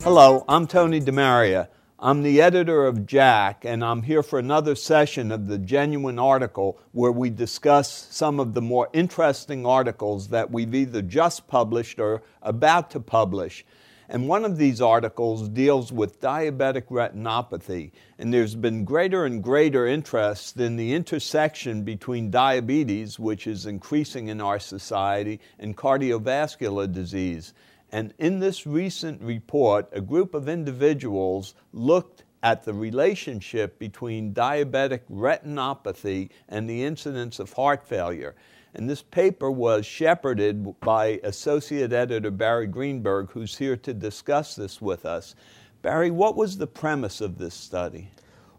Hello, I'm Tony DeMaria. I'm the editor of JACC, and I'm here for another session of the Genuine Article where we discuss some of the more interesting articles that we've either just published or about to publish. And one of these articles deals with diabetic retinopathy, and there's been greater and greater interest in the intersection between diabetes, which is increasing in our society, and cardiovascular disease. And in this recent report, a group of individuals looked at the relationship between diabetic retinopathy and the incidence of heart failure. And this paper was shepherded by Associate Editor Barry Greenberg, who's here to discuss this with us. Barry, what was the premise of this study?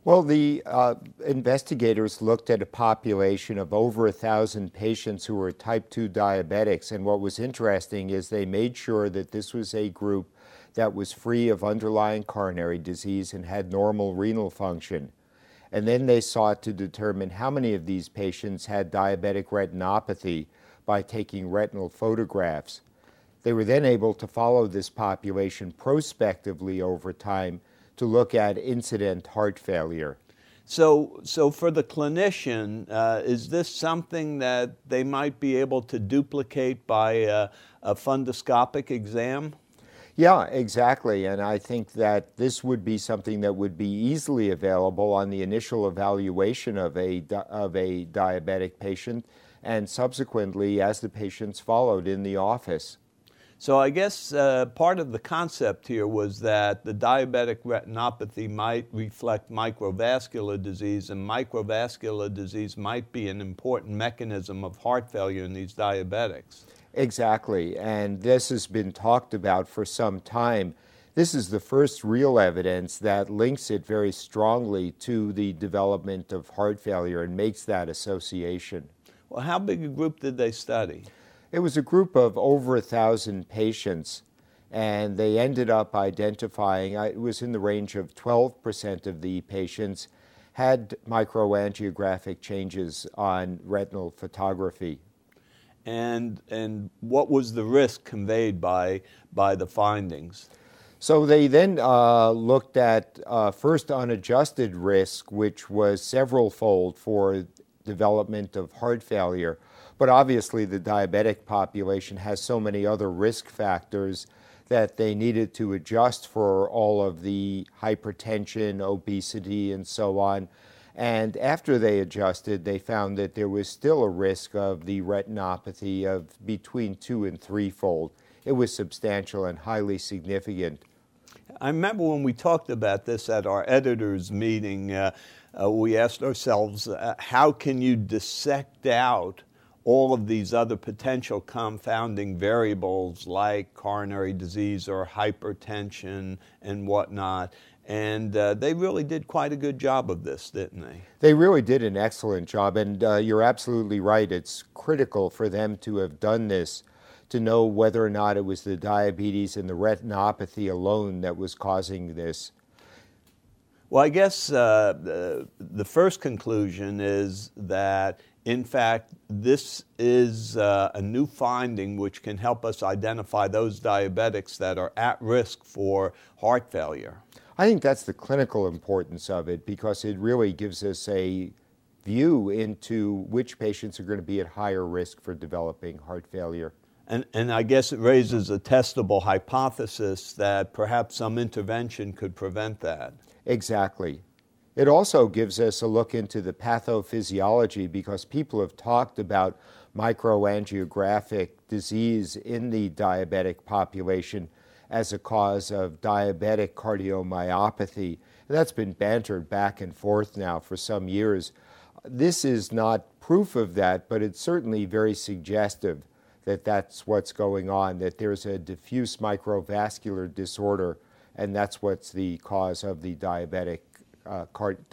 Well, the investigators looked at a population of over 1,000 patients who were type 2 diabetics, and what was interesting is they made sure that this was a group that was free of underlying coronary disease and had normal renal function. And then they sought to determine how many of these patients had diabetic retinopathy by taking retinal photographs. They were then able to follow this population prospectively over time to look at incident heart failure. So for the clinician, is this something that they might be able to duplicate by a fundoscopic exam? Yeah, exactly. And I think that this would be something that would be easily available on the initial evaluation of a diabetic patient and subsequently as the patient's followed in the office. So I guess part of the concept here was that the diabetic retinopathy might reflect microvascular disease, and microvascular disease might be an important mechanism of heart failure in these diabetics. Exactly, and this has been talked about for some time. This is the first real evidence that links it very strongly to the development of heart failure and makes that association. Well, how big a group did they study? It was a group of over 1,000 patients, and they ended up identifying, it was in the range of 12% of the patients had microangiographic changes on retinal photography. And what was the risk conveyed by the findings? So they then looked at first unadjusted risk, which was several-fold for development of heart failure. But obviously the diabetic population has so many other risk factors that they needed to adjust for all of the hypertension, obesity, and so on. And after they adjusted, they found that there was still a risk of the retinopathy of between 2- and 3-fold. It was substantial and highly significant. I remember when we talked about this at our editors' meeting, we asked ourselves, how can you dissect out all of these other potential confounding variables like coronary disease or hypertension and whatnot? And they really did quite a good job of this, didn't they? They really did an excellent job, and you're absolutely right. It's critical for them to have done this to know whether or not it was the diabetes and the retinopathy alone that was causing this. Well, I guess the first conclusion is that, in fact, this is a new finding which can help us identify those diabetics that are at risk for heart failure. I think that's the clinical importance of it because it really gives us a view into which patients are going to be at higher risk for developing heart failure. And I guess it raises a testable hypothesis that perhaps some intervention could prevent that. Exactly. It also gives us a look into the pathophysiology because people have talked about microangiographic disease in the diabetic population as a cause of diabetic cardiomyopathy. And that's been bantered back and forth now for some years. This is not proof of that, but it's certainly very suggestive that that's what's going on, that there's a diffuse microvascular disorder, and that's what's the cause of the diabetic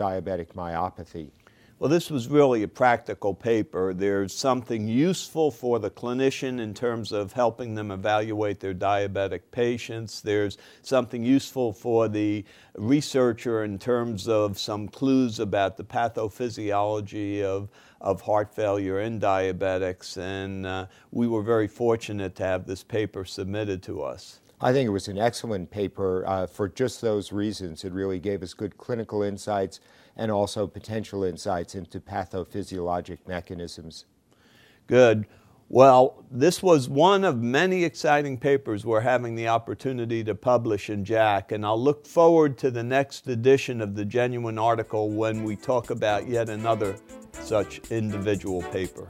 myopathy. Well, this was really a practical paper. There's something useful for the clinician in terms of helping them evaluate their diabetic patients. There's something useful for the researcher in terms of some clues about the pathophysiology of heart failure in diabetics, and we were very fortunate to have this paper submitted to us. I think it was an excellent paper for just those reasons. It really gave us good clinical insights and also potential insights into pathophysiologic mechanisms. Good. Well, this was one of many exciting papers we're having the opportunity to publish in JACC, and I'll look forward to the next edition of the Genuine article when we talk about yet another such individual paper.